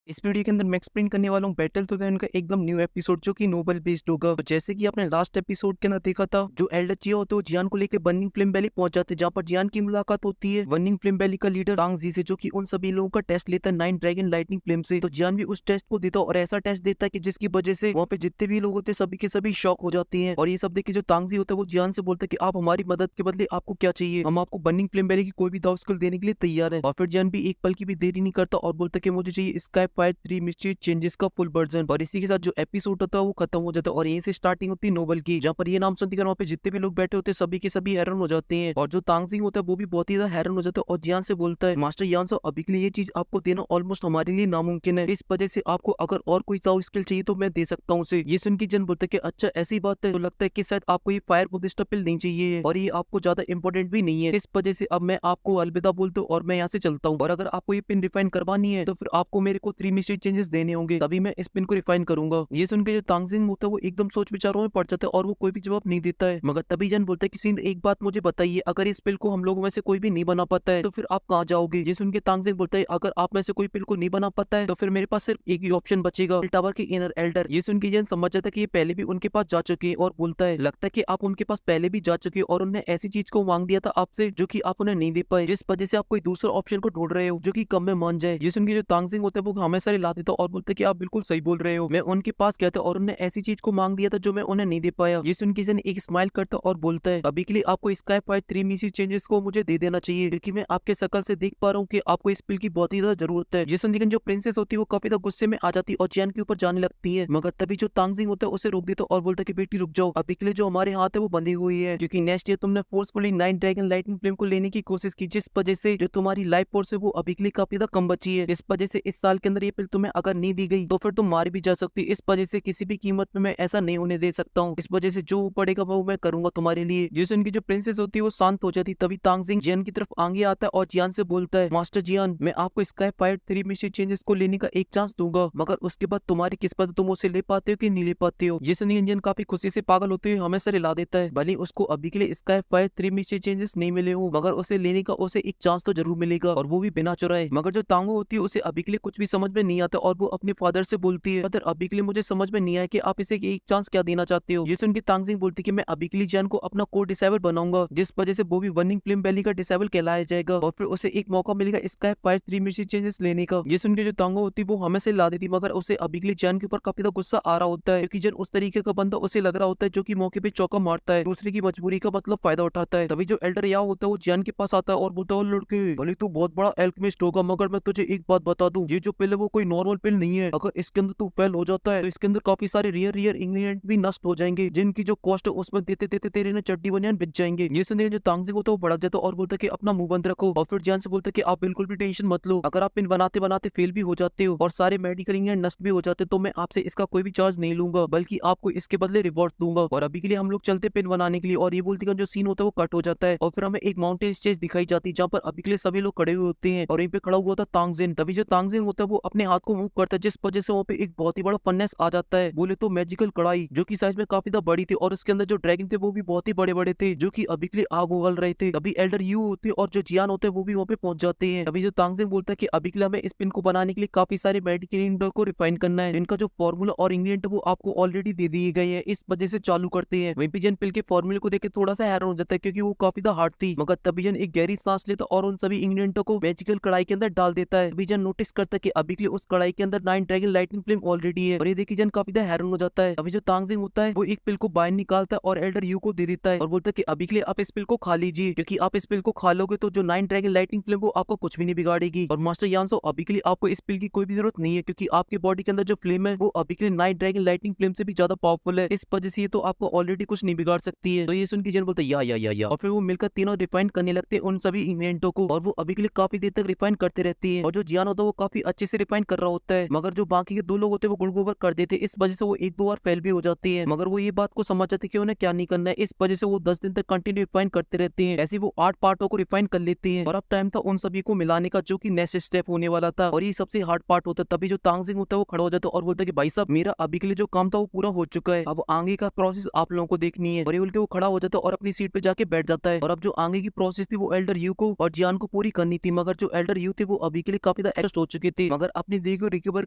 इस वीडियो के अंदर मैं एक्सप्लेन करने वाला हूँ बैटल टू द एंड का एकदम न्यू एपिसोड जो कि नोबल बेस्ड होगा। तो जैसे कि आपने लास्ट एपिसोड के अंदर देखा था, जो एल्डर चिया होते हैं वो जियान को लेकर बर्निंग फ्लेम वैली पहुंच जाते हैं, जहाँ पर जियान की मुलाकात होती है बर्निंग फ्लेम वैली का लीडर रांग जी से, जो कि उन सभी लोगों का टेस्ट लेता है नाइन ड्रैगन लाइटनिंग फ्लेम से। तो जियान भी उस टेस्ट को देता है और ऐसा टेस्ट देता है कि जिसकी वजह से वहाँ पे जितने भी लोग होते हैं सभी के सभी शॉक हो जाते हैं। और ये सब देख के जो तांगजी होता है वो जियान से बोलता है कि आप हमारी मदद के बदले आपको क्या चाहिए, हम आपको बर्निंग फ्लेम वैली की कोई भी दाव स्किल देने के लिए तैयार है। और फिर जियान भी एक पल की भी देरी नहीं करता और बोलता है कि मुझे चाहिए स्काई फायर 3 मिस्ट्री चेंजेस का फुल वर्जन। और इसी के साथ जो एपिसोड होता है वो खत्म हो जाता है और यहीं से स्टार्टिंग होती है नोबल की, जहाँ पर ये नाम सुनते वहाँ पे जितने भी लोग बैठे होते हैं सभी के सभी हैरान हो जाते हैं। और जो तांगजिंग होता है वो भी बहुत ही ज्यादा हैरान हो जाता है और जियान से बोलता है, मास्टर यान साहब अभी के लिए ये चीज आपको देना ऑलमोस्ट हमारे लिए नामुमकिन है, इस वजह से आपको अगर और कोई ताऊ स्किल चाहिए तो मैं दे सकता हूँ उसे। ये सुन के जन बोलता है कि अच्छा ऐसी बात है, तो लगता है कि शायद आपको ये फायर बुद्धिस्ट पिल नहीं चाहिए और ये आपको ज्यादा इंपॉर्टेंट भी नहीं है, इस वजह से अब मैं आपको अलविदा बोलता हूँ और मैं यहाँ से चलता हूँ। और अगर आपको ये पिन रिफाइन करवानी है तो फिर आपको मेरे को 3 मिस्ट्री चेंजेस देने होंगे, तभी मैं इस पिन को रिफाइन करूंगा। ये सुन के जो तांगजिंग होता है वो एकदम सोच विचारों में पड़ जाता है और वो कोई भी जवाब नहीं देता है। मगर तभी जन बोलता है कि सीन एक बात मुझे बताइए, अगर इस पिल को हम लोगों में से कोई भी नहीं बना पाता है तो फिर आप कहाँ जाओगे। ये सुन के तांगजिंग बोलता है, अगर आप में से कोई पिल को नहीं बना पाता है तो फिर मेरे पास सिर्फ एक ही ऑप्शन बचेगा, टावर के इनर एल्डर। ये सुन के जन समझ जाता है कि ये पहले भी उनके पास जा चुके हैं और बोलता है, लगता है कि आप उनके पास पहले भी जा चुके हैं और उन्होंने ऐसी चीज को मांग दिया था आपसे जो कि आप उन्हें नहीं दे पाए, जिस वजह से आप कोई दूसरा ऑप्शन को ढूंढ रहे हो जो कि कम में मान जाए। ये सुन के जो तांगजिंग होता है वो हमेशा ला देता और बोलता है कि आप बिल्कुल सही बोल रहे हो, मैं उनके पास गया था और उन्होंने ऐसी चीज को मांग दिया था जो मैं उन्हें नहीं दे पाया। ये सुन के जन एक स्माइल करता और बोलता है, अभी के लिए आपको स्काई फायर 3 मिसी चेंजेस को मुझे दे देना चाहिए, क्योंकि मैं आपके शकल से देख पा रहा हूँ कि आपको इस पिल की बहुत ही ज्यादा जरूरत है। ये सुन के जो प्रिंसेस होती है वो काफी ज्यादा गुस्से में आ जाती है और जियान के ऊपर जाने लगती है, मगर तभी जो तांगजिंग होता है उसे रोक देता और बोलता है कि बेटी रुक जाओ, अभी के लिए जो हमारे हाथ है वो बंधी हुई है, क्योंकि नेक्स्ट ईयर तुमने forcefully nine dragon lightning flame को लेने की कोशिश की, जिस वजह से जो तुम्हारी लाइफ फोर्स है वो अभी के लिए काफी ज्यादा कम बची है। इस वजह से इस साल के अंदर ये पिल तुम्हें अगर नहीं दी गई तो फिर तुम मार भी जा सकती है, इस वजह से किसी भी कीमत में मैं ऐसा नहीं होने दे सकता हूँ, इस वजह से जो पड़ेगा वो मैं करूंगा तुम्हारे लिए। जिस उनकी जो प्रिंसेस होती है वो शांत हो जाती, तभी तांगजिंग जियान की तरफ आगे आता है और जियान से बोलता है, मास्टर जियान मैं आपको स्काई फायर 3 मिस्ट्री चेंजेस को लेने का एक चांस दूंगा, मगर उसके बाद तुम्हारी किस्मत, तुम उसे ले पाते हो कि नहीं ले पाते हो। जिस जियान काफी खुशी से पागल होते हुए हमें सर ला देता है, भले उसको अभी के लिए स्काई फायर 3 मिस्ट्री चेंजेस नहीं मिले हो मगर उसे लेने का उसे एक चांस तो जरूर मिलेगा और वो भी बिना चुराए। मगर जो तांगो होती है उसे अभी के लिए कुछ भी समझ में नहीं आता और वो अपने फादर से बोलती है, फादर अभी के लिए मुझे समझ में नहीं आया कि आप इसे एक चांस क्या देना चाहते हो। ये सुन के तांगजिंग बोलती कि मैं अभी के लिए जियान को अपना कोर डिसेबल बनाऊंगा, जिस वजह से वो भी बर्निंग फ्लेम वैली का डिसेबल कहलाया जाएगा और फिर उसे एक मौका मिलेगा स्काई फायर 3 मिस्ट्री चेंजेस लेने का। ये सुन के जो तांगो होती है वो हमें से ला देती, मगर उसे अभी के लिए जियान के ऊपर काफी ज्यादा गुस्सा आ रहा होता है, क्योंकि जियान उस तरीके का बंदा उसे लग रहा होता है जो कि मौके पे चौका मारता है, दूसरे की मजबूरी का मतलब फायदा उठाता है। तभी जो एल्डर याओ होता है वो जियान के पास आता है और बोलता है, लड़के भले तू बहुत बड़ा एल्केमिस्ट होगा मगर मैं तुझे एक बात बता दूं, ये जो पिल है वो कोई नॉर्मल पिल नहीं है, अगर इसके अंदर तू फेल हो जाता है तो इसके अंदर काफी सारे रियर रियर इंग्रेडिएंट भी नष्ट हो जाएंगे, जिनकी जो कॉस्ट है उसमें देते देते तेरे ना चड्डी बनियान बिक जाएंगे। ये सुनने जो तांगजिंग होता है वो बढ़ा जाता है और बोलता है कि अपना मुंह बंद रखो और फिर जियान से बोलता है कि आप बिल्कुल भी टेंशन मत लो, अगर आप पिन बनाते बनाते फेल भी हो जाते हो और सारे मेडिकल इंग्रेडिएंट नष्ट भी हो जाते तो मैं आपसे इसका कोई भी चार्ज नहीं लूंगा, बल्कि आपको इसके बदले रिवॉर्ड दूंगा। और अभी के लिए हम लोग चलते पिन बनाने के लिए। और ये बोलती है जो सीन होता है वो कट हो जाता है और फिर हमें एक माउंटेन स्टेज दिखाई जाती है जहाँ पर अभी के लिए सभी लोग खड़े हुए होते हैं और यहीं पे खड़ा हुआ था तांगजिन। तभी जो तांगजिन होता है वो अपने हाथ को मूव करता है, जिस वजह से वहाँ पे एक बहुत ही बड़ा फन्नेस आ जाता है, बोले तो मैजिकल कढ़ाई, जो कि साइज में काफी ज्यादा बड़ी थी और उसके अंदर जो ड्रैगन थे वो भी बहुत ही बड़े बड़े थे जो कि अभी के लिए आग उगल रहे थे। तभी एल्डर यू होते और जो जियान होते हैं वो भी वहाँ पे पहुंच जाते हैं। तभी जो तांगजिन बोलता है कि अभी के लिए हमें इस पिन को बनाने के लिए काफी सारे मेडिकल इंग्रेडिएंट को रिफाइन करना है, जिनका जो फॉर्मूला और इंग्रेडिएंट वो आपको ऑलरेडी दे दिए गए हैं, इस वजह से चालू करते हैं। वहीं पे जन पिल के फॉर्मूले को देख के थोड़ा सा हैरान हो जाता है क्योंकि वो काफी ज्यादा हार्ड थी, मगर तभी जन एक गहरी सांस लेता और उन सभी इंग्रेडिएंटों को मैजिकल कढ़ाई के अंदर डाल देता है। तभी जन नोटिस करता है कि अभी के लिए उस कढ़ाई के अंदर 9 ड्रैगन लाइटनिंग फ्लेम ऑलरेडी है और ये देखिए जन काफी ज्यादा हैरान हो जाता है। अभी जो तांगजिंग होता है वो एक पिल को बाहर निकालता है और एल्डर यू को दे देता है और बोलता है कि अभी के लिए आप इस पिल को खा लीजिए, क्योंकि आप इस पिल को खा लोगे तो जो 9 ड्रैगन लाइटनिंग फ्लेम वो आपको कुछ भी नहीं बिगाड़ेगी। और मास्टर यानसो अभी के लिए आपको इस पिल की कोई भी जरूरत नहीं है, क्योंकि आपके बॉडी के अंदर जो फ्लेम है वो अभी के लिए 9 ड्रैगन लाइटनिंग फ्लेम से भी ज्यादा पावरफुल है, इस वजह से ये तो आपको ऑलरेडी कुछ नहीं बिगाड़ सकती है। तो ये सुन के जन बोलता है या और फिर वो मिलकर तीनों रिफाइन करने लगते हैं उन सभी इंग्रेडिएंटों को और वो अभी के लिए काफी देर तक रिफाइन करते रहती है। और जो जियान होता है वो काफी अच्छे से रिफाइन कर रहा होता है, मगर जो बाकी के दो लोग होते हैं वो गुड़गुड़ कर देते हैं, इस वजह से वो एक दो बार फेल भी हो जाती है, मगर वो ये बात को समझ जाते कि उन्हें क्या नहीं करना है, इस वजह से वो 10 दिन तक कंटिन्यू रिफाइन करते रहते हैं। ऐसे वो 8 पार्टों को रिफाइन कर लेते हैं और अब टाइम था उन सभी को मिलाने का, जो कि नेक्स्ट स्टेप होने वाला था और ये सबसे हार्ड पार्ट होता है। तभी जो तांगजिंग होता है वो खड़ा हो जाता है और बोलता है कि भाई साहब मेरा अभी के लिए जो काम था वो पूरा हो चुका है, अब आगे का प्रोसेस आप लोगों को देखनी है। और ये बोल के वो खड़ा हो जाता है और अपनी सीट पे जाके बैठ जाता है। और अब जो आगे की प्रोसेस थी वो एल्डर यू को और जियान को पूरी करनी थी, मगर जो एल्डर यू थे वो अभी के लिए काफी ज्यादा एडजस्ट हो चुके थे, मगर अपनी देह को रिकवर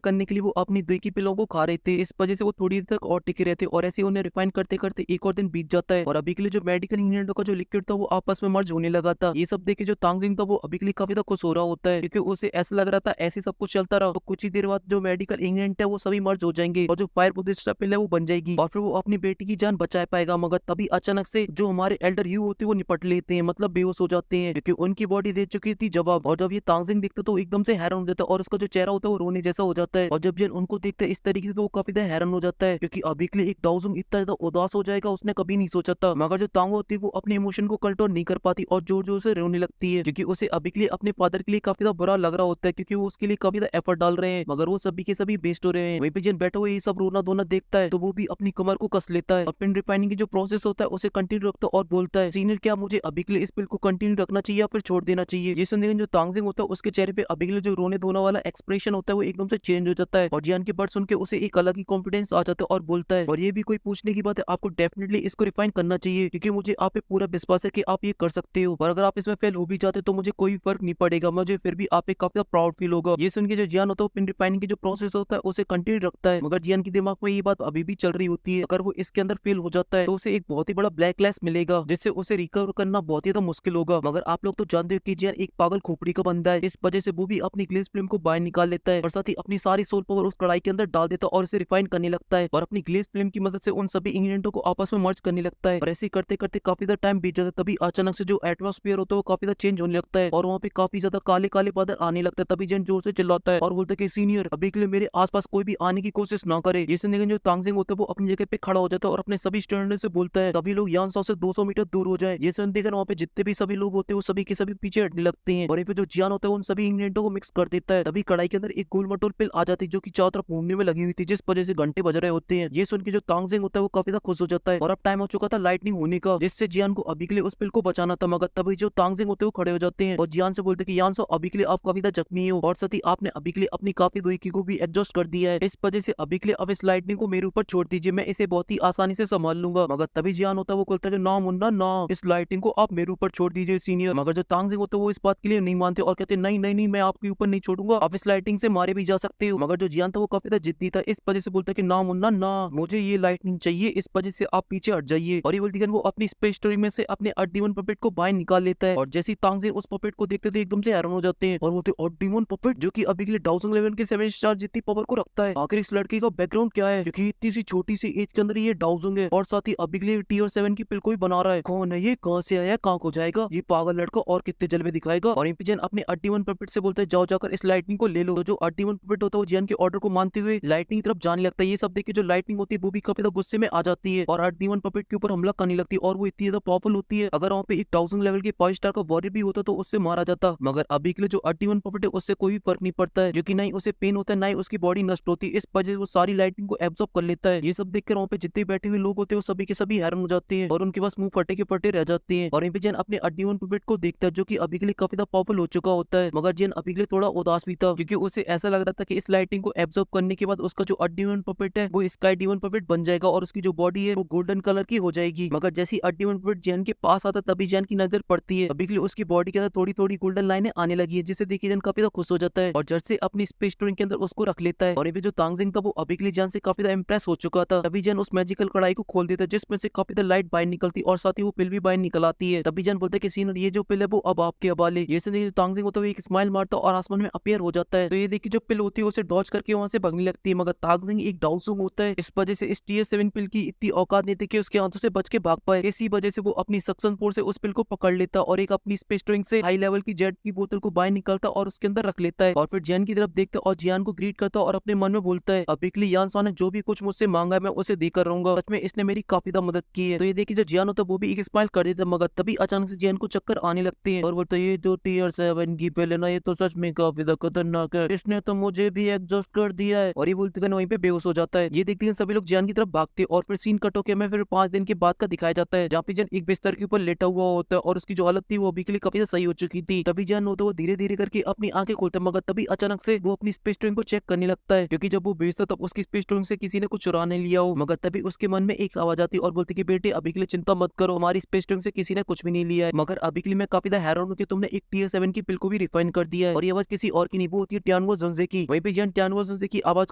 करने के लिए वो अपनी देह की पिलों को खा रहे थे। इस वजह से वो थोड़ी देर तक और टिके रहते और ऐसे उन्हें रिफाइन करते करते एक और दिन बीत जाता है और अभी के लिए जो मेडिकल इंग्रेडिएंटों का जो लिक्विड था वो आपस में मर्ज होने लगा था। ये सब देख के जो तांगजिंग था वो अभी के लिए काफी ज्यादा खुश हो रहा होता है क्योंकि उसे ऐसा लग रहा था ऐसे सब कुछ चलता रहा तो कुछ ही देर बाद जो मेडिकल इंग्रेडिएंट है वो सभी मर्ज हो जाएंगे और जो फायर प्रतिष्ठा पिल है वो बन जाएगी और फिर वो अपनी बेटी की जान बचा पाएगा। मगर तभी अचानक से जो हमारे एल्डर यू होते हैं वो निपट लेते हैं, मतलब बेहोश हो जाते हैं क्योंकि उनकी बॉडी दे चुकी थी जवाब। और जब ये तांगजिंग देखता तो एकदम से हैरान हो जाता है और उसका जो चेहरा होता है वो रोने जैसा हो जाता है। और जब जिन उनको देखता है इस तरीके से तो वो काफी ज्यादा हैरान हो जाता है क्योंकि अभी के लिए एक दाओजुंग इतना ज्यादा उदास हो जाएगा उसने कभी नहीं सोचा था। मगर जो तांगो होती है वो अपने इमोशन को कंट्रोल नहीं कर पाती और जोर जोर से रोने लगती है क्योंकि उसे अभी के लिए अपने फादर के लिए काफी ज्यादा बुरा लग रहा होता है क्योंकि वो उसके लिए काफी ज्यादा एफर्ट डाल रहे हैं मगर वो सभी के सभी बेस्ट हो रहे हैं। वहीं पे जिन बैठा हुआ ये सब रोना धोना देखता है तो वो भी अपनी कमर को कस लेता है। पिन रिफाइनिंग की जो प्रोसेस होता है उसे कंटिन्यू रखता है और बोलता है सीनियर क्या मुझे अभी के लिए इस पिल को कंटिन्यू रखना चाहिए या फिर छोड़ देना चाहिए। ये सुनने जो तांगजिंग होता है उसके चेहरे पे अभी के लिए जो रोने धोना वाला एक्सप्रेशन होता है वो एकदम से चेंज हो जाता है और जियान की बात सुन के उसे एक अलग ही कॉन्फिडेंस आ जाता है और बोलता है और ये भी कोई पूछने की बात है, आपको डेफिनेटली इसको रिफाइन करना चाहिए क्योंकि मुझे आप पे पूरा विश्वास है कि आप ये कर सकते हो और अगर आप इसमें फेल हो भी जाते तो मुझे कोई फर्क नहीं पड़ेगा, मुझे फिर भी आप पे काफी प्राउड फील होगा। ये सुन के जो जियान होता है पिन रिफाइनिंग की जो प्रोसेस होता है उसे कंटिन्यू रखता है मगर जियान के दिमाग में ये बात अभी भी चल रही होती है अगर वो इसके अंदर फेल हो जाता है तो उसे एक बहुत ही बड़ा ब्लैक क्लैश मिलेगा जिससे उसे रिकवर करना बहुत ही ज्यादा मुश्किल होगा। मगर आप लोग तो जानते हो कि जियान एक पागल खोपड़ी का बंदा है, इस वजह से वो भी अपनी ग्लिस फ्लेम को बाहर निकाल लेता है और साथ ही अपनी सारी सोल पावर उस कढ़ाई के अंदर डाल देता है और उसे रिफाइन करने लगता है और अपनी ग्लिस फ्लेम की मदद से उन सभी इंग्रेडिएंटों को आपस में मर्ज करने लगता है और ऐसे करते करते काफी ज्यादा टाइम बीत जाता है। तभी अचानक से जो एटमॉस्फेयर होता है वो काफी ज्यादा चेंज होने लगता है और वहाँ पे काफी ज्यादा काले काले बादल आने लगता है। तभी जन जोर से चिल्लाता है और बोलता है कि सीनियर अभी के लिए मेरे आसपास कोई भी आने की कोशिश ना करे। ये सुनने के जो तांगजिंग होता है वो अपनी जगह पे खड़ा हो जाता है और अपने सभी स्टूडेंट से बोलता है सभी लोग यानसाओ से 200 मीटर दूर हो जाए। ये सुन देकर वहाँ पे जितने भी सभी लोग होते हैं वो सभी के सभी पीछे हटने लगते हैं और ये पे जो जियान होता है उन सभी इंग्रेडिएंटों को मिक्स कर देता है। तभी कढ़ाई के अंदर एक गोल मटोल पिल आ जाती है जो कि चारों तरफ घूमने में लगी हुई थी जिस वजह से घंटे बज रहे होते हैं। ये सुन के जो तांगजिंग होता है वो काफी ज्यादा खुश हो जाता है और अब टाइम हो चुका था लाइटनिंग होने का जिससे जियान को अभी के लिए उस पिल को बचाना था। मगर तभी जो तांगजिंग होते हैं वो खड़े हो जाते हैं और जियान से बोलते हैं कि यानसो अभी के लिए आप काफी ज्यादा जख्मी हो और साथ ही आपने अभी के लिए अपनी काफी दुई को भी एडजस्ट कर दिया है, इस वजह से अभी के लिए अब इस लाइटनिंग को मेरे ऊपर छोड़ दीजिए, मैं इसे बहुत ही आसानी से संभाल लूंगा। मगर तभी जियान होता है वो बोलता है ना मुन्ना ना, इस लाइटिंग को आप मेरे ऊपर छोड़ दीजिए सीनियर। मगर जो तांगजिंग होता है वो इस बात के लिए नहीं मानते और कहते नहीं नहीं नहीं मैं आपके ऊपर नहीं छोड़ूंगा, आप इस लाइटिंग से मारे भी जा सकते हो। मगर जो जियान था वो काफी ज्यादा जिद्दी था, इस वजह से बोलता है कि ना मुन्ना ना, मुझे ये लाइटनिंग चाहिए, इस वजह से आप पीछे हट जाइए। और ये बोलती है वो अपनी स्पेस स्टोरी में से अपने अड्डीमन पपेट को बाहर निकाल लेता है और जैसे ही तांगजिंग उस पपेट को देखते थे एकदम से हैरान हो जाते हैं और बोलते अड्डीमन पपेट जो कि अभी के लिए डाउजिंग लेवल के 7 स्टार जितनी पावर को रखता है। आखिर इस लड़के का बैकग्राउंड क्या है क्योंकि इतनी सी छोटी सी एज के अंदर ये डाउजिंग है और साथ ही अभी के लिए टीयर 7 की पिल को भी बना रहा है। कौन है ये, कहां से आया, कहां को जाएगा ये पागल लड़का और कितने जलवे दिखाएगा। और इम्पिजन अपने अड्डीमन पपेट से बोलता है जाओ जाकर इस लाइटनिंग को ले लो। तो जो अड्डीमन पपेट होता है वो जियान के ऑर्डर को मानते हुए लाइटनिंग की तरफ जाने लगता है। ये सब देख के जो लाइटनिंग होती है वो भी काफी ज्यादा गुस्से में आ जाती है और अड्डीमन पपेट के ऊपर हमला करने लगती है और वो इतनी ज्यादा पावरफुल होती है अगर वहाँ पे एक डाउजिंग लेवल के 5 स्टार का वॉरियर भी होता तो उससे मारा जाता। मगर अभी के लिए जो अड्डीमन पपेट है उससे कोई भी फर्क नहीं पड़ता है, जो कि ना ही उसे पेन होता है ना ही उसकी बॉडी नष्ट होती है, इस वजह से वो सारी लाइटिंग को एब्जॉर्ब कर लेता है। ये सब देखकर वहाँ पे जितने बैठे हुए लोग होते हैं वो सभी के सभी हैरान हो जाते हैं और उनके पास मुंह फटे के फटे रह जाते हैं। और इम्पिजन अपने अड्डीमन पपेट को देखता है जो कि अभी के लिए काफी पावरफुल हो चुका होता है। मगर जिन अभी के लिए थोड़ा उदास भी था क्योंकि उसे ऐसा लग रहा था कि इस लाइटिंग को एब्जॉर्ब करने के बाद उसका जो अड्डीमन पपेट है वो स्काई डीमन पपेट बन जाएगा और उसकी जो बॉडी है वो गोल्डन कलर की हो जाएगी। मगर जैसे ही अड्डीमन पपेट जैन के पास आता तभी जैन की नजर पड़ती है, अभी के लिए उसकी बॉडी के अंदर थोड़ी थोड़ी गोल्डन लाइनें आने लगी है जिससे देखिए जैन काफी खुश हो जाता है और जट से अपनी स्पेस स्टोरी के अंदर उसको रख लेता है। और ये जो तांगजिंग था वो अभी के लिए जैन से काफी इम्प्रेस हो चुका था। तभी जैन उस मैजिकल कढ़ाई को खोल देता है जिसमें से काफी लाइट बाहर निकलती और साथ ही वो पिल भी बाहर निकल आती है। तभी जैन बोलता है कि सीनियर ये जो पिल है वो अब आपके हवाले। ये सुन तांगजिंग होता है एक स्माइल मारता और आसमान में अपीयर हो जाता है। तो ये देखिए जो पिल होती है उसे डॉज करके वहां से भागने लगती है। मगर तांगजिंग एक डाउसुंग होता है, इस वजह से इस टीयर 7 पिल की इतनी औकात नहीं थी कि उसके हाथों से बच के भाग पाए। इसी वजह से वो अपनी सक्शन फोर्स से उस पिल को पकड़ लेता और एक अपनी स्पेस स्टोरिंग से हाई लेवल की जेट की बोतल को बाहर निकलता और उसके अंदर रख लेता है और फिर जियान की तरफ देखता और जियान को ग्रीट करता और अपने मन में बोलता है अभी के लिए यानसो ने जो भी कुछ मुझसे मांगा है मैं उसे देकर रहूंगा, सच में इसने मेरी काफी ज्यादा मदद की है। तो ये देखिए जो जियान होता है वो भी एक स्माइल कर देता है। मगर तभी अचानक से जियान को चक्कर आने लगते हैं और बोलता है ये जो टीयर 7 की पिल है ना ये तो सच में काफी ज्यादा खतरनाक है, इसने तो मुझे भी एग्जॉस्ट कर दिया है। और ये बोलते वहीं पे बेहोश हो जाता है। ये देखते हैं सभी लोग जियान की तरफ भागते और फिर सीन कट होकर हमें फिर 5 दिन के बाद का दिखाया जाता है जहाँ पे जियान एक बिस्तर के ऊपर लेटा हुआ होता है और उसकी जो हालत थी वो अभी के लिए काफी सही हो चुकी थी। तभी जियान होता है वो धीरे धीरे करके अपनी आंखें खोलता है। मगर तभी अचानक से वो अपनी स्पेस स्टोरिंग को चेक करने लगता है क्योंकि जब वो बेचता तब उसकी स्पेस स्टोरिंग से किसी ने कुछ चुरा नहीं लिया हो। मगर तभी उसके मन में एक आवाज आती है और बोलती कि बेटे अभी के लिए चिंता मत करो, हमारी स्पेस स्टोरिंग से किसी ने कुछ भी नहीं लिया है। मगर अभी के लिए मैं काफी हैरान हूं कि तुमने एक टीयर 7 की पिल को भी रिफाइन कर दिया है। और ये आवाज किसी और की नहीं वो होती है टियानुआ जोंजे की। वहीं पे जियान टियानुआ जोंजे की आवाज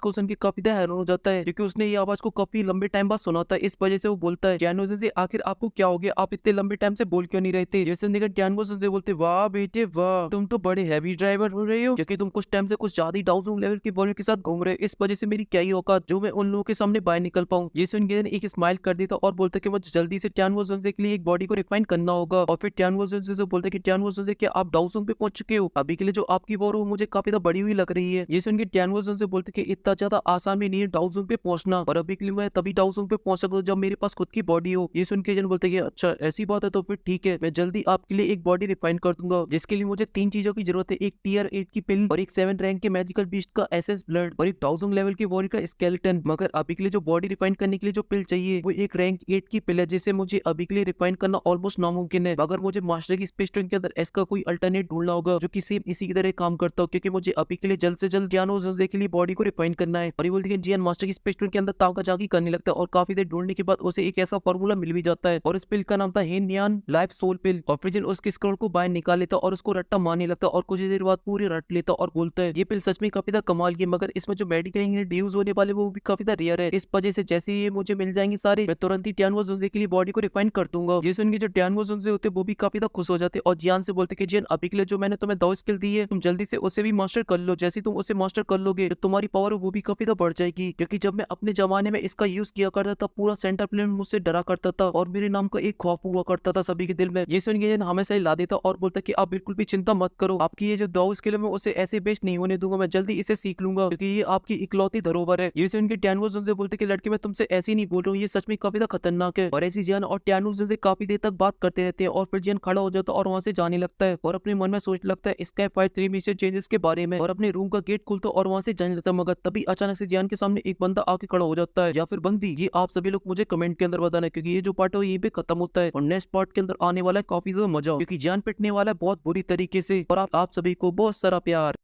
को सुन के काफी ज्यादा हैरान हो जाता है क्योंकि उसने ये आवाज को काफी लंबे टाइम बाद सुना था। इस वजह से वो बोलता है टियानुआ जोंजे आखिर आपको क्या हो गया, आप इतने लंबे टाइम से बोल क्यों नहीं रहे थे। जैसे देखा टियानुआ जोंजे बोलते वाह बेटे वाह, तुम तो बड़े हैवी ड्राइवर हो रहे हो क्योंकि तुम कुछ टाइम से कुछ ज्यादा ही डाउन लेवल की बॉडी के साथ घूम रहे हो। इस वजह से मेरी क्या ही औकात जो मैं उन लोगों के सामने बाहर निकल पाऊँ। ये सुन के एक स्माइल कर देता और बोलता कि मुझे जल्दी से टियानुआ जोंजे के लिए एक बॉडी को रिफाइन करना होगा। और फिर टियानुआ जोंजे से बोलता है कि टियानुआ जोंजे क्या आप डाउसुंग पे पहुंच चुके हो, अभी के लिए जो आपकी वॉर हो मुझे काफी ज्यादा बड़ी हुई लग रही है। ये सुन के टियानुआ जोंजे बोलते कि इतना ज्यादा आसान भी नहीं है डाउसुंग पे पहुंचना, और अभी के लिए मैं तभी डाउसुंग पे पहुंच सकता हूं जब मेरे पास खुद की बॉडी हो। ये सुन के जन बोलते कि अच्छा ऐसी बात है तो फिर ठीक है, मैं जल्दी आपके लिए एक बॉडी रिफाइन कर दूंगा जिसके लिए मुझे 3 चीजों की जरूरत है, एक टीयर 8 की पिल और एक 7 रैंक के मैजिकल बीस्ट का एसएस ब्लड और एक 1000 लेवल की वॉर का स्केलेटन। मगर अभी के लिए जो बॉडी रिफाइन करने के लिए जो पिल चाहिए वो एक रैंक 8 की पिल है जिसे मुझे अभी के लिए रिफाइन करना ऑलमोस्ट नामुमकिन है। मगर मुझे मास्टर की स्पेस ट्रेन के अंदर इसका कोई अल्टरनेट ढूंढना होगा जो कि सेम इसी की तरह काम करता हो क्योंकि मुझे अभी के लिए जल्द से जल्द टियानुआ जोंजे के लिए बॉडी को रिफाइन करना है। और ये बोलते हैं जियान मास्टर की स्पेस ट्रेन के अंदर ताका जाकी करने लगता है और काफी देर ढूंढने के बाद उसे एक ऐसा फॉर्मूला मिल भी जाता है और इस पिल का नाम था हेन नियान लाइफ सोल पिल। और फिर जिन उसके स्क्रॉल को बाहर निकाल लेता और उसको रट्टा मारने लगता और कुछ देर बाद पूरी रट लेता और बोलता है ये पिल सच में काफी कमाल की, मगर इसमें जो मेडिकल इंग्रेडिएंट यूज होने वाले वो भी काफी रेयर है। इस वजह से जैसे ये मुझे मिल जाएंगे सारे मैं तुरंत ही टियानुआ जोंजे के लिए बॉडी को रिफाइन कर दूंगा। ये सुन के जो टियानुआ जोंजे होते वो भी काफी खुश हो जाते और जियान से बोलते कि जियान अभी के लिए जो मैंने तुम्हें 2 स्किल दी है तुम जल्दी से उसे भी मास्टर कर लो, जैसे तुम उसे मास्टर कर लोगे तो तुम्हारी पावर वो भी काफी बढ़ जाएगी। क्योंकि जब मैं अपने जमाने में इसका यूज किया करता था पूरा सेंटर प्लेन मुझसे डरा करता था और मेरे नाम का एक खौफ हुआ करता था सभी के दिल में। ये सुन के जियान हमेशा ही ला देता और बोलता कि आप बिल्कुल भी चिंता मत करो, आपकी ये जो 2 स्किल है मैं उसे ऐसे बेस्ट नहीं होने दूंगा, मैं जल्दी इसे सीख लूंगा क्योंकि ये आपकी इकलौती धरोहर है। ये सुन के टियानुआ जोंजे बोलते कि लड़के मैं तुमसे ऐसे ही नहीं बोल रहा हूँ, ये सच में काफी खतरनाक है। और ऐसी जियान और टियानुआ जोंजे काफी देर तक बात करते रहते हैं और फिर जियान खड़ा हो जाता और वहां से जाने लगता है और अपने मन में सोच लगता है स्काई फाइट 3 मिशन चेंजेस के बारे में और अपने रूम का गेट खुलता और वहां से जाने लगता। मगर तभी अचानक से जियान के सामने एक बंदा आके खड़ा हो जाता है या फिर बंदी, ये आप सभी लोग मुझे कमेंट के अंदर बताना क्योंकि ये जो पार्ट है ये भी खत्म होता है और नेक्स्ट पार्ट के अंदर आने वाला है काफी ज्यादा मजा क्योंकि जियान पिटने वाला है बहुत बुरी तरीके से। और आप सभी को बहुत सारा प्यार।